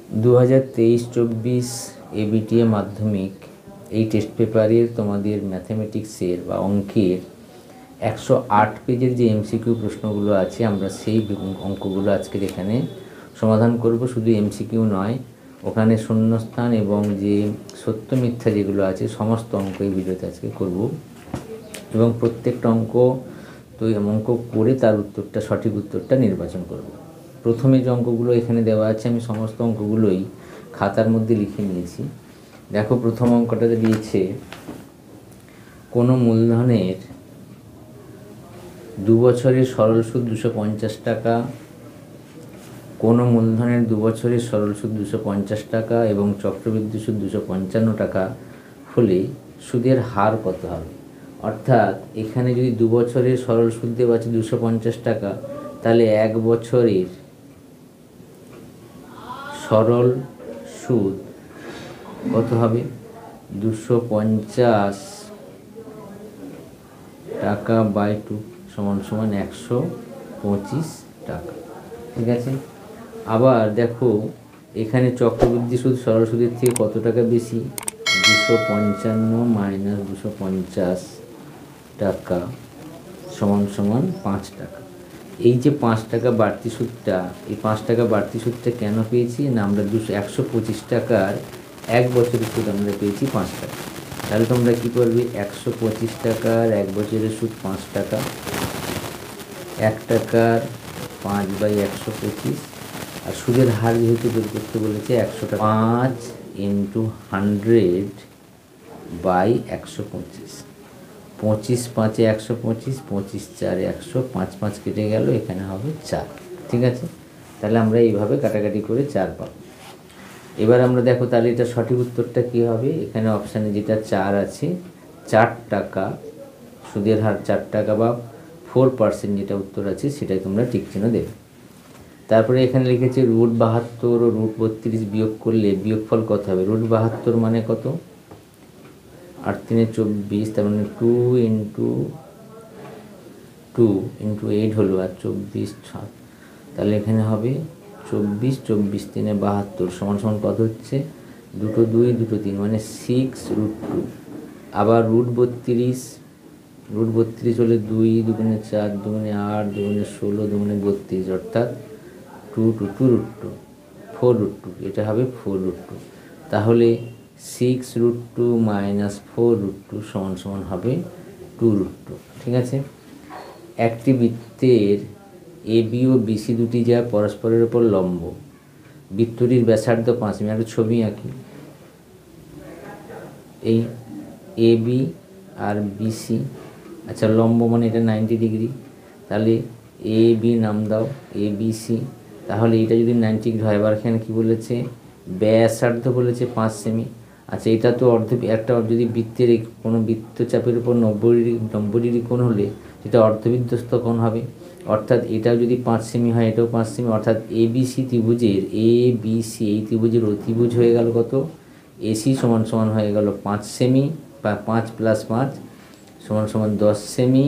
2023-24 ABTA মাধ্যমিক এই test পেপারের তোমাদের ম্যাথামেটিক্সের বা অঙ্কের 108 পেজের যে এমসিকিউ প্রশ্নগুলো আছে আমরা সেই অঙ্কগুলো আজকের এখানে সমাধান করব। শুধু এমসিকিউ নয়, ওখানে শূন্যস্থান এবং যে সত্য মিথ্যা যেগুলো আছে সমস্ত অঙ্ক এই ভিডিওতে আজকে করব এবং প্রত্যেকটা অঙ্ক অঙ্ক করে তার উত্তরটা সঠিক উত্তরটা নির্বাচন করব। প্রথমে যে অঙ্কগুলো এখানে দেওয়া আছে আমি সমস্ত অঙ্কগুলোই খাতার মধ্যে লিখে নিয়েছি। দেখো, প্রথম অঙ্কটাতে দিয়েছে কোনো মূলধনের 2 বছরের সরল সুদ 250 টাকা, কোনো মূলধনের 2 বছরের সরল সুদ 250 টাকা এবং চক্রবৃদ্ধি সুদ 255 টাকা হলে সুদের হার কত হবে। অর্থাৎ এখানে যদি 2 বছরের সরল সুদ দেওয়া আছে 250 টাকা, তাহলে 1 বছরের সরল সুদ কত হবে? 250 টাকা বাই 2 সমান 125 টাকা। ঠিক আছে। আবার দেখো, এখানে চক্রবৃদ্ধি সুদ সরল সুদের থেকে কত টাকা বেশি? 255 মাইনাস 250 টাকা সমান 5 টাকা। এই যে 5 টাকা বাড়তি সুদটা, এই 5 টাকা বাড়তি সুদটা কেন পেয়েছি না, আমরা 125 টাকার 1 বছরের সুদ আমরা পেয়েছি 5 টাকা। তাহলে তোমরা কী করবে? 125 টাকার 1 বছরের সুদ 5 টাকা, 1 টাকার 5 বাই 125, আর সুদের হার যেহেতু বের করতে বলেছে 100 টাকা, 5 ইন্টু 100 বাই 125, 25 5-এ 125, 25 4-এ 100, 5 5 কেটে গেল, এখানে হবে 4। ঠিক আছে, তাহলে আমরা এইভাবে কাটাকাটি করে 4 পাবো। এবার আমরা দেখো তাহলে এটা সঠিক উত্তরটা কী হবে। এখানে অপশানে যেটা 4 আছে, 4 টাকা সুদের হার 4 টাকা বা 4% যেটা উত্তর আছে সেটাই তোমরা টিক চিহ্ন দেবে। তারপরে এখানে লিখেছে √72 ও √32 বিয়োগ করলে বিয়োগফল কত হবে। √72 মানে কত? 8 3 24, তার মানে 2 ইন্টু 8 হলো, আর 24 7, তাহলে এখানে হবে 24, 24 3 72 সমান কত হচ্ছে? 2 2 2 3 মানে 6√2। আবার √32 হলে 2 2 4 2 8 2 16 2 32, অর্থাৎ 2 2 2√2 4√2, এটা হবে 4√2। তাহলে 6√2 মাইনাস 4√2 সমান হবে 2√2। ঠিক আছে। একটি বৃত্তের এবি ও বিসি দুটি যা পরস্পরের উপর লম্ব, বৃত্তটির ব্যাসার্ধ 5 মিটার। একটা ছবি আঁকি। এই এবি আর বিসি, আচ্ছা লম্ব মানে এটা 90 ডিগ্রি, তাহলে এ বি নাম দাও, এ বি সি। তাহলে এটা যদি 90 ডিগ্রি হয়, এবার এখানে কী বলেছে? ব্যাসার্ধ বলেছে 5 সেমি। আচ্ছা, এটা তো একটা যদি বৃত্তের কোনো বৃত্তচাপের উপর 90 ডিগ্রি কোণ হলে সেটা অর্ধবিধ্বস্ত কোণ হবে। অর্থাৎ এটাও যদি 5 সেমি হয়, এটাও 5 সেমি, অর্থাৎ এবিসি ত্রিভুজের এবিসি এই ত্রিভুজের অতিভুজ হয়ে গেল কত? এসি সমান হয়ে গেল 5 সেমি বা 5 + 5 সমান 10 সেমি।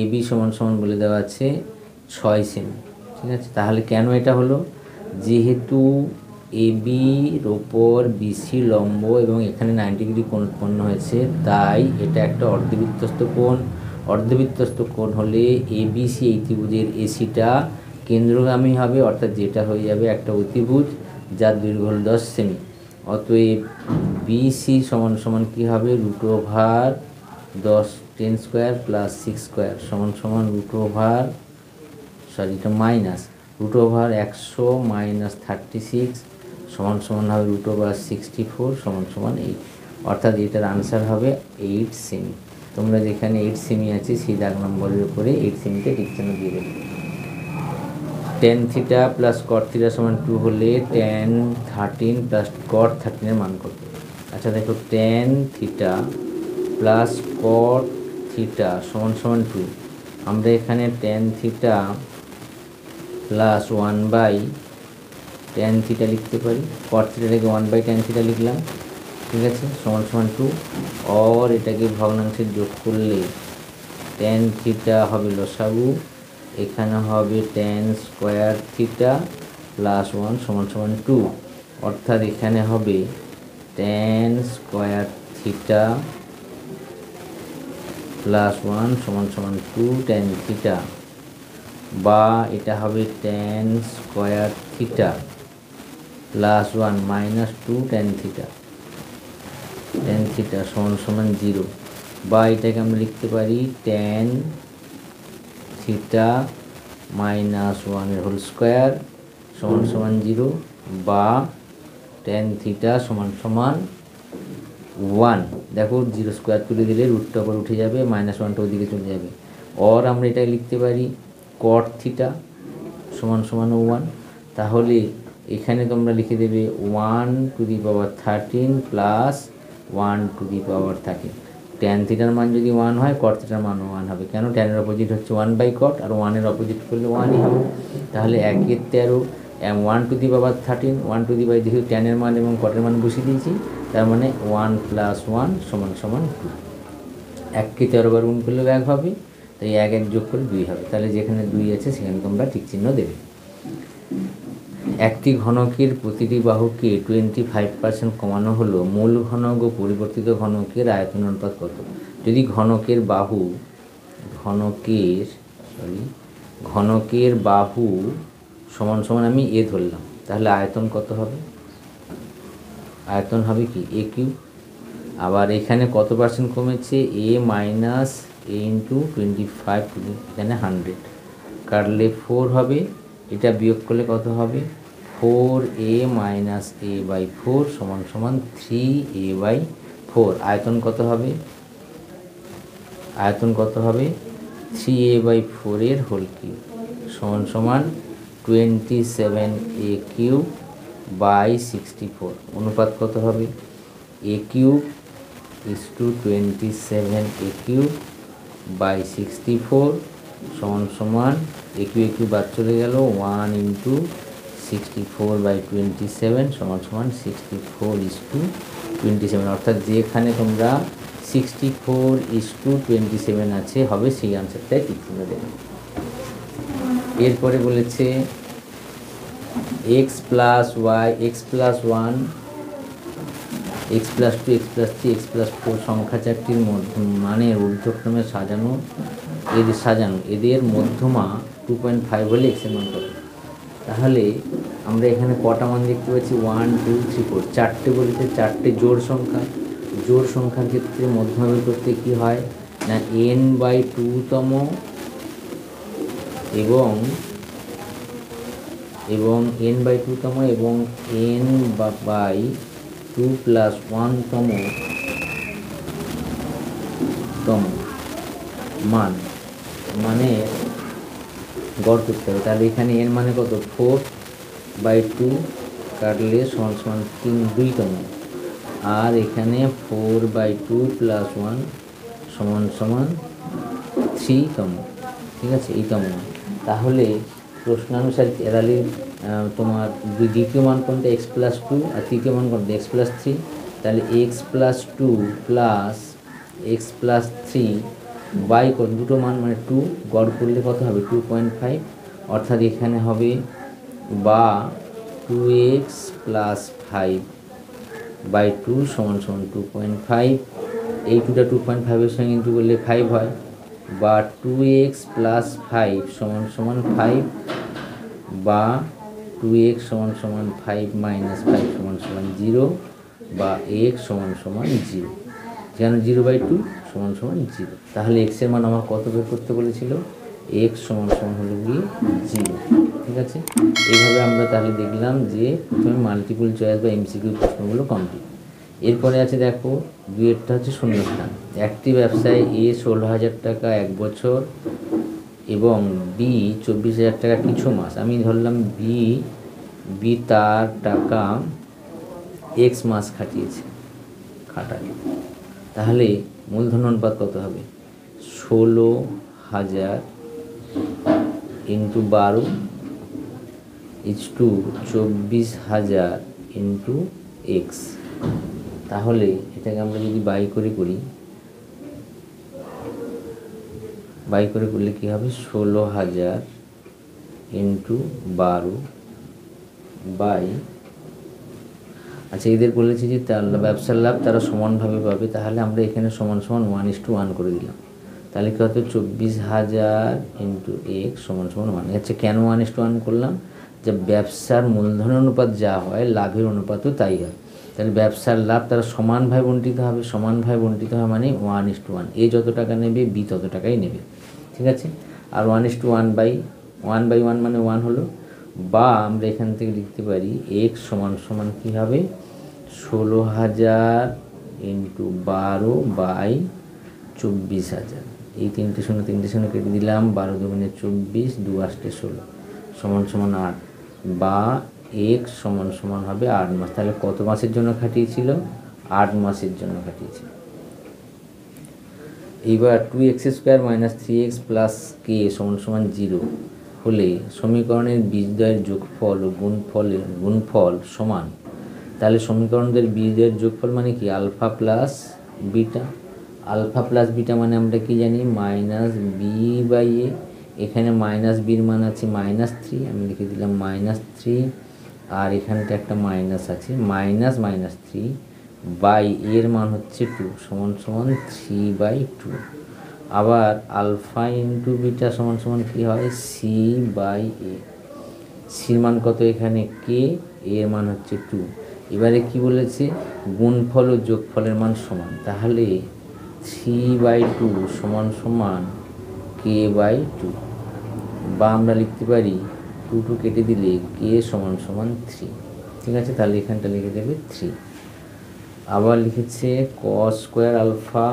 এবি সমান বলে দেওয়া আছে 6 সেমি। ঠিক আছে, তাহলে কেন এটা হলো? যেহেতু এবির ওপর বিসি লম্ব এবং এখানে 90 ডিগ্রি কোণ উৎপন্ন হয়েছে, তাই এটা একটা অর্ধবৃত্তস্থ কোণ। অর্ধবৃত্তস্থ কোণ হলে এবিসি এই ত্রিভুজের এসিটা কেন্দ্রগামী হবে, অর্থাৎ যেটা হয়ে যাবে একটা অতিভুজ যার দৈর্ঘ্য হল 10 সেমি। অতএব বিসি সমান কী হবে? √10 10² + 6² সমান এটা মাইনাস √100 মাইনাস 36 সমান হবে √64 সমান 8। অর্থাৎ এটার আনসার হবে 8 সেমি। তোমরা যেখানে 8 সেমি আছে সেই দাগ নম্বরের উপরে 8 সেমিতে টিক চিহ্ন দিয়ে দেবে। tan θ + cot θ সমান 2 হলে tan 13 + cot 13 এর মান কত? আচ্ছা দেখো, tan θ + cot θ সমান 2। আমরা এখানে tan θ + 1/tan θ লিখতে পারি। cot θ থেকে 1/tan θ লিখলাম। ঠিক আছে, সমান 2। और এটাকে ভগ্নাংশে যোগ করলে tan θ হবে লসাগু, এখানে হবে tan² θ প্লাস 1 সমান সমান 2, অর্থাৎ এখানে হবে tan স্কোয়ার থিটা প্লাস 1 সমান সমান 2 tan থিটা, বা এটা হবে tan square theta plus 1 minus 2 tan theta সমান সমান 0, বা এটাকে আমরা লিখতে পারি tan থিটা মাইনাস 1 এর হোল স্কোয়ার সমান সমান 0, বা tan থিটা সমান সমান 1। দেখো 0 স্কোয়ার তুলে দিলে রুটটা আবার উঠে যাবে, মাইনাস 1টা ওইদিকে চলে যাবে। অর আমরা এটা লিখতে পারি cot থিটা সমান সমান 1। তাহলে এখানে তোমরা লিখে দেবে 1 to the power 13 plus 1 to the power 13। Tan থিটার মান যদি 1 হয় কট থিটার মানও 1 হবে, কেন ট্যানের অপোজিট হচ্ছে 1/cot, আর 1-এর অপোজিট করলে 1ই হবে। তাহলে 1-এর 13 1 to the power 13, 1 to the পাওয়ার যেহেতু ট্যানের মান এবং কটের মান বসিয়ে দিয়েছি, তার মানে 1 প্লাস 1 সমান সমান 2। 1কে 13 বার গুণ করলেও 1 হবে, তাই 1 1 যোগ করে 2 হবে। তাহলে যেখানে 2 আছে সেখানে তোমরা ঠিক চিহ্ন দেবে। একটি ঘনকের প্রতিটি বাহুকে 25% কমানো হলো, মূল ঘনক ও পরিবর্তিত ঘনকের আয়তন অনুপাত কত? যদি ঘনকের বাহু সমান সমান আমি এ ধরলাম, তাহলে আয়তন কত হবে? আয়তন হবে কি a কিউব। আবার এখানে কত পার্সেন্ট কমেছে? a মাইনাস a ইন্টু 25, এখানে 100 কাটলে 4 হবে, এটা বিয়োগ করলে কত হবে? 4a মাইনাস a/4 সমান সমান 3a/4। আয়তন কত হবে? 3a/4 এর হোল কিউব সমান সমান 27a কিউব বাই 64। অনুপাত কত হবে? a cube is to 27a cube by 64 সমান সমান a কিউব বাদ চলে গেল, 1 ইন্টু 64/27 সমান সমান 64:27। অর্থাৎ যেখানে তোমরা 64:27 আছে হবে সেই আনসারটাই ঠিক চিহ্ন দেবে। এরপরে বলেছে x plus y, x plus 1, x plus 2, x plus 3, x plus 4 সংখ্যা চারটির মানের ঊর্ধ্বক্রমে সাজানো, এদের মধ্যমা 2.5 হলে x এর মান কত? তাহলে আমরা এখানে কটা মান দেখতে পাচ্ছি? 1 2 3 4, চারটে বলেছে, চারটে জোড় সংখ্যার ক্ষেত্রে মধ্যমা বের করতে কি হয় না n/2 তম এবং n/2 তম এবং n/2 প্লাস 1 তম মানে গড় করতে হবে। তাহলে এখানে এর মানে কত? 4/2 কাটলে সমান সমান 2 তম, আর এখানে 4/2 প্লাস 1 সমান সমান 3 তম। ঠিক আছে, এই তম। তাহলে প্রশ্নানুসারে তাহলে তোমার দ্বিতীয় মান কোনটা? x প্লাস 2, আর তৃতীয় মান কোনটা? x plus 3। তাহলে x plus 2 plus x plus 3 by কত? দুটো মান মানে 2, গড় করলে কত হবে? 2.5। অর্থাৎ এখানে হবে বা 2x প্লাস 5/2 সমান সমান 2.5। এই 2টা 2.5-এর সঙ্গে কিন্তু করলে 5 হয়, বা 2x প্লাস 5 সমান সমান 5, বা 2x সমান সমান 5 মাইনাস 5 সমান সমান 0, বা x সমান সমান 0। যেন 0/2 সমান সমান 0। তাহলে x এর মান আমার কত বের করতে বলেছিল? x সমান সমান হলো গিয়ে 0। ঠিক আছে, এইভাবে আমরা তাহলে দেখলাম যে প্রথমে মাল্টিপল চয়েস বা এমসিকিউ প্রশ্নগুলো কমপ্লিট। এরপরে আছে দেখো দুয়েরটা হচ্ছে শূন্যস্থান। একটি ব্যবসায় a 16,000 টাকা 1 বছর এবং b 24,000 টাকা কিছু মাস। আমি ধরলাম b তার টাকা x মাস খাটায়। তাহলে মূলধন অনুপাত কত হবে? 16,000 into 12 is to 24,000 into x। তাহলে এটাকে আমরা যদি বাই করে করলে কী হবে? 16,000 ইন্টু 12 বাই, আচ্ছা এদের বলেছি যে তার ব্যবসার লাভ তারা সমানভাবে পাবে, তাহলে আমরা এখানে সমান সমান 1:1 করে দিলাম। তাহলে কী হতো 24,000 ইন্টু এক্স সমান সমান 1। আচ্ছা কেন 1:1 করলাম? যে ব্যবসার মূলধন অনুপাত যা হয় লাভের অনুপাতও তাই হয়। তাহলে ব্যবসার লাভ তারা সমানভাবে বণ্টিত হবে, সমানভাবে বণ্টিত হয় মানে 1:1, এ যত টাকা নেবে বি তত টাকাই নেবে, ঠিক আছে। আর 1:1 মানে 1 হলো, বা আমরা এখান থেকে লিখতে পারি এক্স সমান সমান কী হবে 16,000 ইন্টু 12 বাই 24,000। এই 3টে শূন্য কেটে দিলাম, 12 দুগুণে 24, 2 8 16 সমান সমান 8, বা এক্স সমান সমান হবে 8 মাস। তাহলে কত মাসের জন্য খাটিয়েছিল? 8 মাসের জন্য খাটিয়েছিল। এইবার 2x² - 3x + k সমান সমান 0 হলে সমীকরণের বীজদ্বয়ের যোগফল ও গুণফল সমান। তাহলে সমীকরণদের বীজদ্বয়ের যোগফল মানে কি? Alpha plus beta. Alpha plus beta মানে আমরা কি জানি? -b/a। এখানে -bর মান আছে -3, আমি লিখে দিলাম -3, আর এখানটা একটা মাইনাস আছে, -3 বাই এর মান হচ্ছে 2 সমান সমান 3/2। আবার আলফা ইন্টু বিটা সমান সমান কী হয়? c/a। সির মান কত এখানে? কে, এর মান হচ্ছে 2। এবারে কি বলেছে? গুণফল ও যোগফলের মান সমান, তাহলে 3/2 সমান সমান k/2, বা আমরা লিখতে পারি 2 কেটে দিলে কে সমান সমান 3, ঠিক আছে। তাহলে এখানটা লিখে দেবে 3। আবার লিখেছে cos² alpha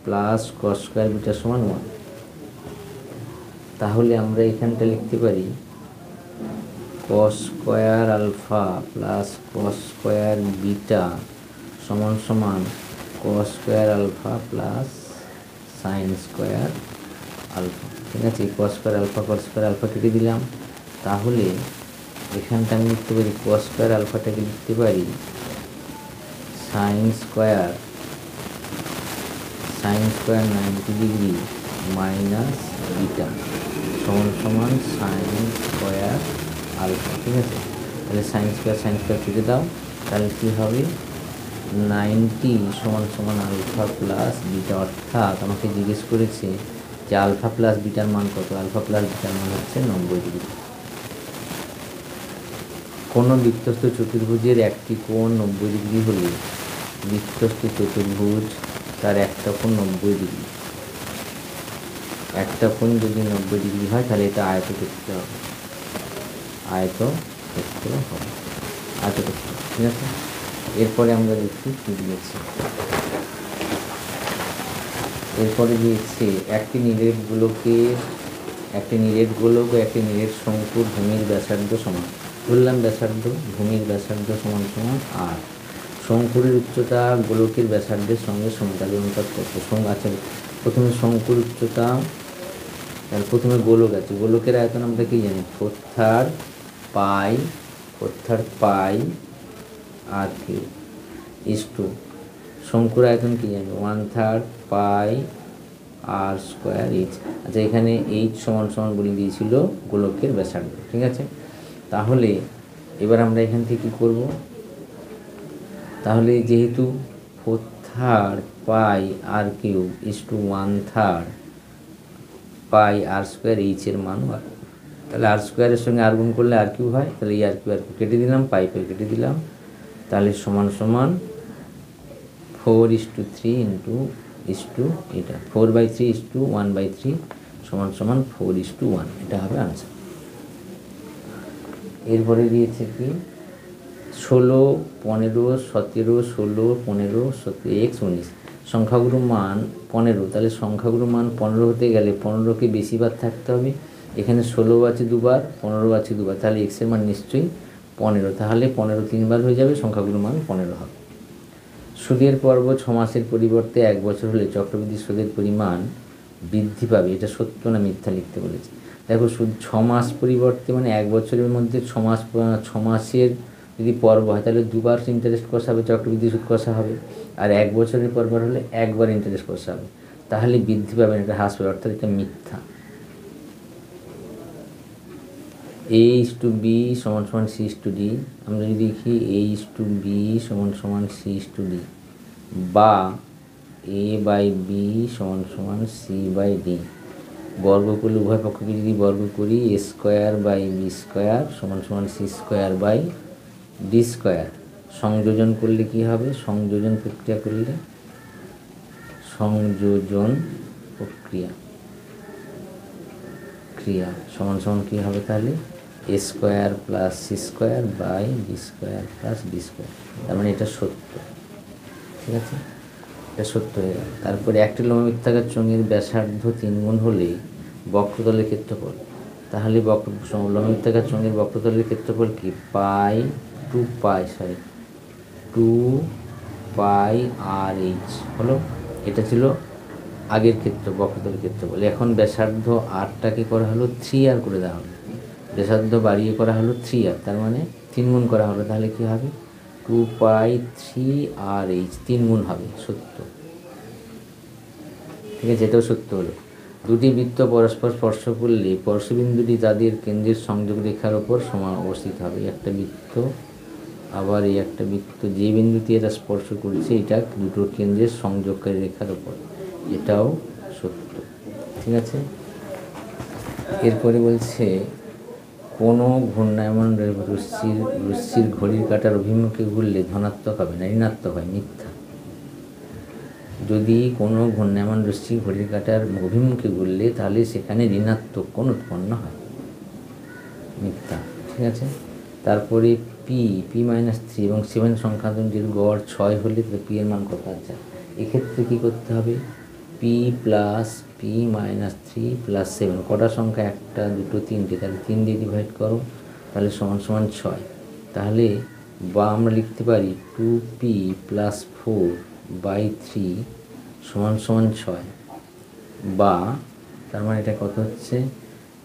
plus cos² beta সমান 1। তাহলে আমরা এখানটা লিখতে পারি cos² alpha plus cos² beta সমান সমান cos² alpha plus sin² alpha, ঠিক আছে। cos² আলফা কেটে দিলাম, তাহলে এখানটা আমি লিখতে পারি cos² আলফাটাকে লিখতে পারি sin² 90 ডিগ্রি মাইনাস বিটা সমান সমান sin² আলফা, ঠিক আছে। তাহলে sin² কেটে দাও, তাহলে কী হবে 90 সমান সমান আলফা প্লাস বিটা, অর্থাৎ আমাকে জিজ্ঞেস করেছে যে আলফা প্লাস বিটার মান কত? আলফা প্লাস বিটার মান হচ্ছে 90 ডিগ্রি। কোনো বৃত্তস্থ চতুর্ভুজের একটি কোণ 90 ডিগ্রি হলে বৃত্তস্থ চতুর্ভুজ তার একটা কোণ 90 ডিগ্রি। একটা কোণ যদি 90 ডিগ্রি হয় তাহলে এটা আয়তক্ষেত্র হবে, আয়তক্ষেত্র হবে, ঠিক আছে। এরপরে আমরা দেখি কী দিয়েছি। এরপরে দিয়েছে একটি নিরেট গোলক ও একটি নিরেট শঙ্কুর ভূমির ব্যাসার্ধ সমান। ধরলাম ব্যাসার্ধ, ভূমির ব্যাসার্ধ সমান সমান আর শঙ্কুরের উচ্চতা গোলকের ব্যাসার্ধের সঙ্গে সমান। তাহলে অনুপাত কত? আছে প্রথমে শঙ্কুর উচ্চতা, তাহলে প্রথমে গোলক আছে, গোলকের আয়তন আমরা কি জানি? 4/3 পাই আর কি ইস্টু শঙ্কুর আয়তন কি জানি? 1/3 পাই আর স্কোয়ার এইচ। আচ্ছা এখানে এইচ সমান সমান বলে দিয়েছিল গোলকের ব্যাসার্ধ, ঠিক আছে। তাহলে এবার আমরা এখান থেকে কী করব? তাহলে যেহেতু 4/3 পাই আর কিউব ইস্টু 1/3 পাই আর স্কোয়ার এইচের মান হয়, তাহলে আর স্কোয়ারের সঙ্গে আর গুণ করলে আর কিউ হয়, তাহলে এই আর কিউ কেটে দিলাম, পাই কেটে দিলাম, তাহলে সমান সমান 4:3 ইন্টু এটা 4/3 ইস্টু 1/3 সমান সমান 4:1, এটা হবে আনসার। এরপরে দিয়েছে কি 16, 15, 17, 16, 15, 17, x 19 সংখ্যাগুলোর মান 15। তাহলে সংখ্যাগুলোর মান 15 হতে গেলে 15কে বেশিবার থাকতে হবে। এখানে 16 আছে দুবার, 15 আছে দুবার, তাহলে এক্সের মান নিশ্চয়ই 15। তাহলে 15 3বার হয়ে যাবে, সংখ্যাগুলোর মান 15 হবে। সুদের পর্ব 6 মাসের পরিবর্তে 1 বছর হলে চক্রবৃদ্ধি সুদের পরিমাণ বৃদ্ধি পাবে। এটা সত্য না মিথ্যা লিখতে বলেছে। দেখো সুদ 6 মাস পরিবর্তে মানে 1 বছরের মধ্যে 6 মাসের যদি পর্ব হয় তাহলে দুবার ইন্টারেস্ট কষা হবে, চক্রবৃদ্ধি সুদ কষা হবে। আর 1 বছরের পরবার হলে একবার ইন্টারেস্ট কষা হবে, তাহলে বৃদ্ধি পাবে না, এটা হ্রাস পাবে, অর্থাৎ এটা মিথ্যা। A/B সমান সমান C/D, আমরা যদি দেখি A/B সমান সমান C/D, বা A/B সমান সমান C/D, বর্গ করলে উভয় পক্ষকে যদি বর্গ করি A²/B² সমান সমান C²/D², সংযোজন করলে কি হবে, সংযোজন প্রক্রিয়া করলে, সংযোজন প্রক্রিয়া সমান সমান কী হবে তাহলে A² + C²/D² + D², তার মানে এটা সত্য। ঠিক আছে, এটা সত্য হয়ে গেল। তারপরে একটি লম্ববৃত্তাকার চোঙের ব্যাসার্ধ 3 গুণ হলে বক্রতলের ক্ষেত্রফল, তাহলে লম্ববৃত্তাকার চোঙের বক্রতলের ক্ষেত্রফল কি, 2πr/h হলো। এটা ছিল আগের ক্ষেত্র, বক্রতলের ক্ষেত্রফল। এখন ব্যাসার্ধ আরটাকে করা হলো 3r করে দেওয়া হলো, ব্যাসার্ধ বাড়িয়ে করা হলো 3r, তার মানে 3 গুণ করা হলো, তাহলে কি হবে 2π3rh, 3 গুণ হবে, সত্য। ঠিক আছে, এটাও সত্য হলো। দুটি বৃত্ত পরস্পর স্পর্শ করলে স্পর্শবিন্দুটি তাদের কেন্দ্রের সংযোগ রেখার ওপর সমান অবস্থিত হবে। একটা বৃত্ত, আবার এই একটা বৃত্ত, যে বিন্দুতে এটা স্পর্শ করছে এটা দুটো কেন্দ্রের সংযোগকারী রেখার ওপর, এটাও সত্য। ঠিক আছে, এরপরে বলছে কোনো ঘূর্ণায়মান রশ্মির ঘড়ির কাঁটার অভিমুখে ঘুরলে ধনাত্মক হবে না, ঋণাত্মক হয়, মিথ্যা। যদি কোনো ঘূর্ণায়মান রশ্মি ঘড়ির কাঁটার অভিমুখে ঘুরলে তাহলে সেখানে ঋণাত্মক কোণ উৎপন্ন হয়, মিথ্যা। ঠিক আছে, তারপরে P-3 এবং 7 সংখ্যা দুটির গড় 6 হলে P এর মান কত আছে, এক্ষেত্রে কী করতে হবে, P + P-3 + 7, কটা সংখ্যা, 1 2 3টে, তাহলে 3 দিয়ে ডিভাইড করো, তাহলে সমান সমান 6। তাহলে বা আমরা লিখতে পারি 2P + 4/3 সমান সমান 6, বা তার মানে এটা কত হচ্ছে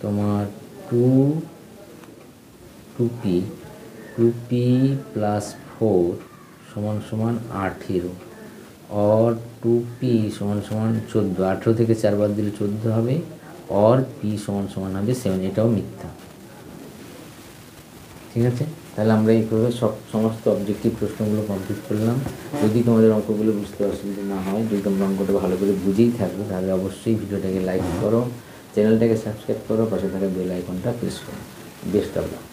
তোমার 2P + 4 সমান সমান 18, और 2P সমান সমান 14, 18 থেকে 4 বাদ দিলে 14 হবে, और P সমান সমান হবে 7, এটাও মিথ্যা। ঠিক আছে, তাহলে আমরা এইভাবে সমস্ত অবজেক্টিভ প্রশ্নগুলো কমপ্লিট করলাম। যদি তোমাদের অঙ্কগুলো বুঝতে অসুবিধা না হয়, যদি তোমরা অঙ্কটা ভালো করে বুঝেই থাকবে, তাহলে অবশ্যই ভিডিওটাকে লাইক করো, চ্যানেলটাকে সাবস্ক্রাইব করো, পাশে থাকা বেল আইকনটা প্রেস করো। Best of luck.